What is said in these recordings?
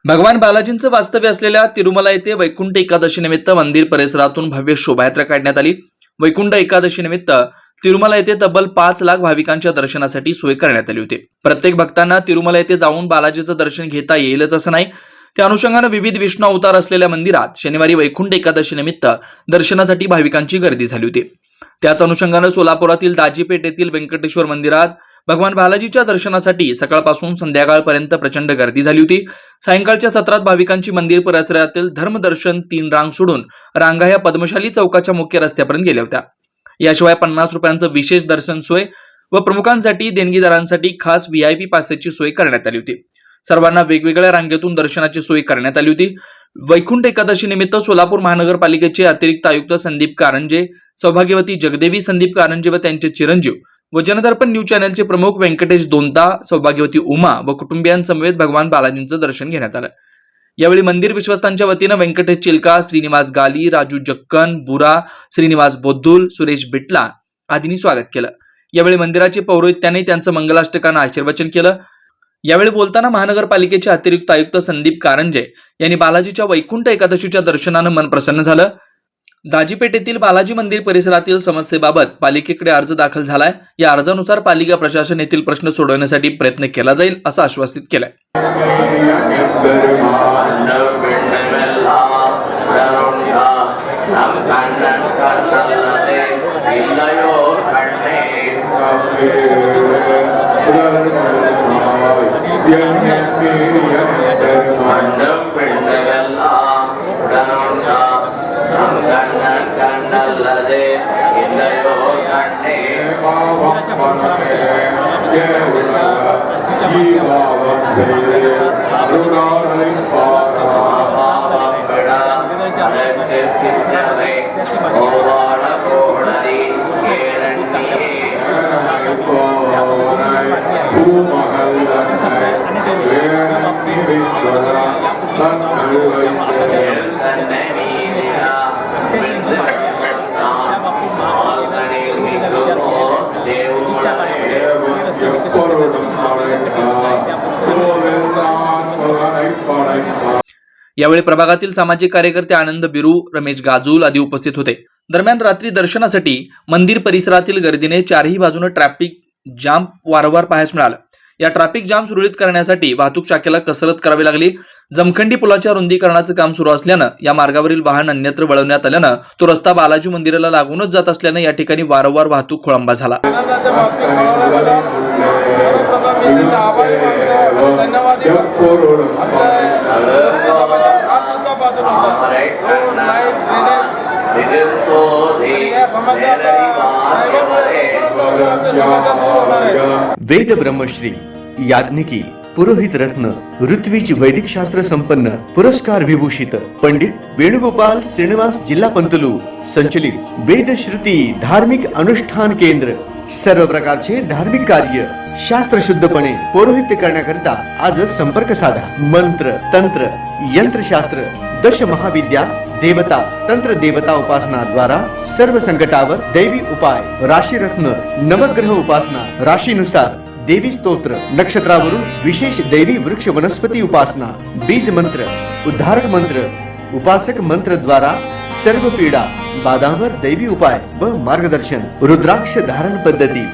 भगवान बालाजींचं वास्तव्य असलेल्या तिरुमला येथे वैकुंठ एकादशी निमित्त मंदिर परिसरातून भव्य शोभायात्रा काढण्यात आली। वैकुंठ एकादशी निमित्त तिरुमला येथे तब्बल 5 लाख भाविकांच्या दर्शनासाठी सोय करण्यात आली होती। प्रत्येक भक्तांना तिरुमला येथे जाऊन बालाजीचं दर्शन घेता येईलच असं नाही। त्या अनुषंगाने विविध विष्णू अवतार असलेल्या मंदिरात शनिवारी वैकुंठ एकादशी निमित्त दर्शनासाठी भाविकांची गर्दी झाली होती। त्याच अनुषंगाने सोलापुरातील दाजीपेठ येथील व्यंकटेश्वर मंदिरात भगवान बालाजीच्या दर्शनासाठी सकाळपासून संध्याकाळपर्यंत प्रचंड गर्दी झाली होती। सायंकाळच्या सत्रात भाविकांची मंदिर परिसरातील धर्मदर्शन 3 रांग सोडून रांगा या पद्मशाली चौकाच्या मुख्य रस्त्यापर्यंत गेल्या होत्या। याशिवाय 50 रुपयांचं विशेष दर्शन सोय व प्रमुखांसाठी देणगीदारांसाठी खास VIP पासेसची सोय करण्यात आली होती। सर्वांना वेगवेगळ्या रांगेतून दर्शनाची सोय करण्यात आली होती। वैकुंठ एकादशी निमित्त सोलापूर महानगरपालिकेचे अतिरिक्त आयुक्त संदीप कारंजे, सौभाग्यवती जगदेवी संदीप कारंजे व त्यांचे चिरंजीव व जनदर्पण न्यूज चॅनलचे प्रमुख व्यंकटेश दोंता, सौभाग्यवती उमा व कुटुंबियांसमवेत भगवान बालाजींचं दर्शन घेण्यात आलं। यावेळी मंदिर विश्वस्तांच्या वतीनं व्यंकटेश चिलका, श्रीनिवास गाली, राजू जक्कन, बुरा, श्रीनिवास बोद्दुल, सुरेश बिटला आदींनी स्वागत केलं। यावेळी मंदिराचे पौरोहित्याने त्यांचं मंगलाष्टकानं आशीर्वचन केलं। यावेळी बोलताना महानगरपालिकेचे अतिरिक्त आयुक्त संदीप कारंजे यांनी बालाजीच्या वैकुंठ एकादशीच्या दर्शनानं मन प्रसन्न झालं। दाजीपेठेतील बालाजी मंदिर परिसरातील समस्येबाबत पालिकेकडे अर्ज दाखल झालाय। या अर्जानुसार पालिका प्रशासन येथील प्रश्न सोडवण्यासाठी प्रयत्न केला जाईल असं आश्वासित केलंय। यावेळी प्रभागातील सामाजिक कार्यकर्ते आनंद बिरू, रमेश गाजूल आदी उपस्थित होते। दरम्यान रात्री दर्शनासाठी मंदिर परिसरातील गर्दीने चारही बाजूने ट्रॅफिक जाम वारंवार पाहायला मिळालं। या ट्रॅफिक जाम सुरळीत करण्यासाठी वाहतूक शाखेला कसरत करावी लागली। जमखंडी पुलाच्या रुंदीकरणाचं काम सुरू असल्यानं या मार्गावरील वाहन अन्यत्र वळवण्यात आल्यानं तो रस्ता बालाजी मंदिराला लागूनच जात असल्यानं या ठिकाणी वारंवार वाहतूक खोळंबा झाला। वेद ब्रह्मश्री याज्ञिकी पुरोहित रत्न ऋत्विज वैदिक शास्त्र संपन्न पुरस्कार विभूषित पंडित वेणुगोपाल श्रीनिवास जिल्हा पंतलू संचलित वेद श्रुती धार्मिक अनुष्ठान केंद्र सर्व प्रकारचे धार्मिक कार्य शास्त्रशुद्धपणे पौरोहित्य करण्याकरिता आजच संपर्क साधा। मंत्र, तंत्र, यंत्रशास्त्र, दश महाविद्या, देवता, तंत्र देवता उपासना द्वारा सर्व संकटावर दैवी उपाय, राशी रत्न, नवग्रह उपासना, राशीनुसार देवी स्तोत्र, नक्षत्रावरून विशेष दैवी वृक्ष वनस्पती उपासना, बीज मंत्र, उद्धारक मंत्र, उपासक मंत्र द्वारा सर्व पीडा बाधांवर दैवी उपाय व मार्गदर्शन, रुद्राक्ष धारण पद्धती,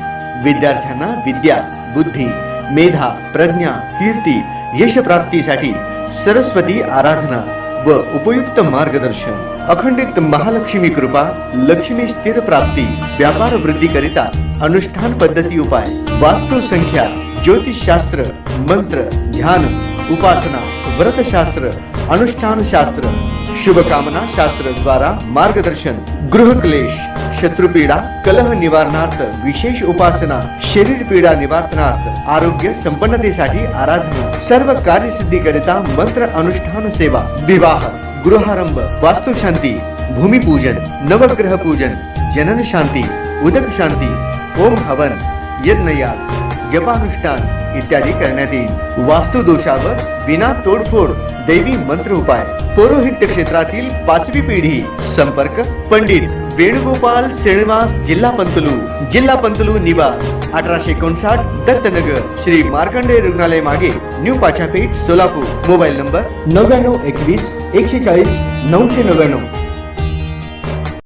विद्यार्थ्यांना विद्या, बुद्धी, मेधा, प्रज्ञा, कीर्ती, यश प्राप्तीसाठी सरस्वती आराधना व उपयुक्त मार्गदर्शन, अखंडित महालक्ष्मी कृपा, लक्ष्मी स्थिर प्राप्ती, व्यापार वृद्धी करिता अनुष्ठान पद्धती उपाय, वास्तु संख्या, ज्योतिष शास्त्र, मंत्र, ध्यान, उपासना, व्रत शास्त्र, अनुष्ठान शास्त्र, शुभकामना शास्त्र द्वारा मार्गदर्शन, गृह क्लेश, शत्रुपीडा, कलह निवारणार्थ विशेष उपासना, शरीर पीडा निवारणार्थ आरोग्य संपन्नतेसाठी आराधना, सर्व कार्यसिद्धी करिता मंत्र अनुष्ठान सेवा, विवाह, गृहारंभ, वास्तुशांती, भूमिपूजन, नवग्रह पूजन, जनन शांती, उदक शांती, ओम हवन, यज्ञयाग, जपानुष्ठान इत्यादी करण्यात येईल. वास्तु दोषावर विना तोडफोड दैवी मंत्र उपाय. पौरोहित्य क्षेत्रातील 5वी पिढी. संपर्क पंडित वेणुगोपाल श्रीनिवास जिल्हा पंतलू निवास 1859 दत्तनगर श्री मार्कंडेय रुग्णालय मागे new Pachhapeth Solapur. Mobile number 9921 140 999.